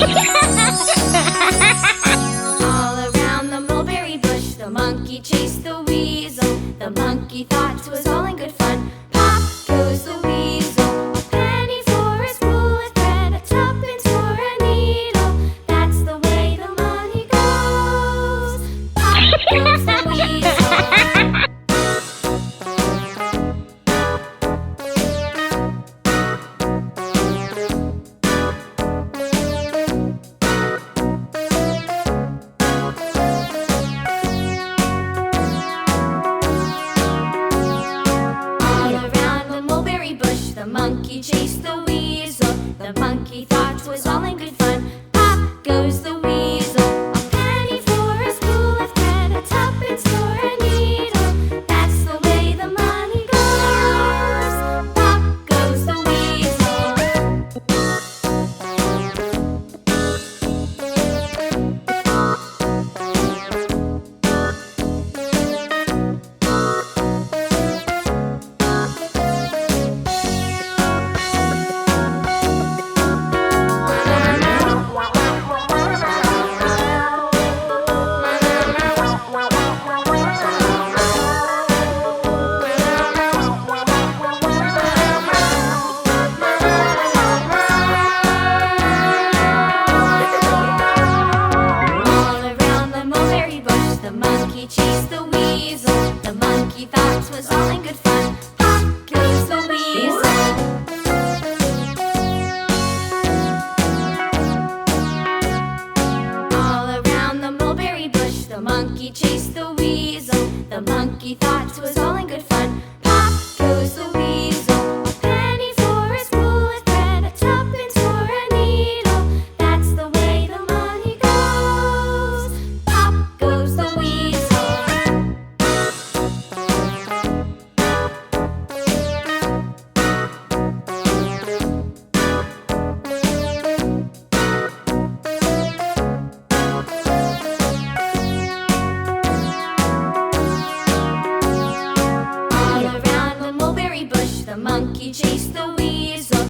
All around the mulberry bush, the monkey chased the weasel. The monkey thought 'twas all in good fun. Pop goes the weasel. A penny for a spool of thread, a tuppence for a needle. That's the way the money goes. Pop goes the weasel. All around the mulberry bush, the monkey chased the weasel. The monkey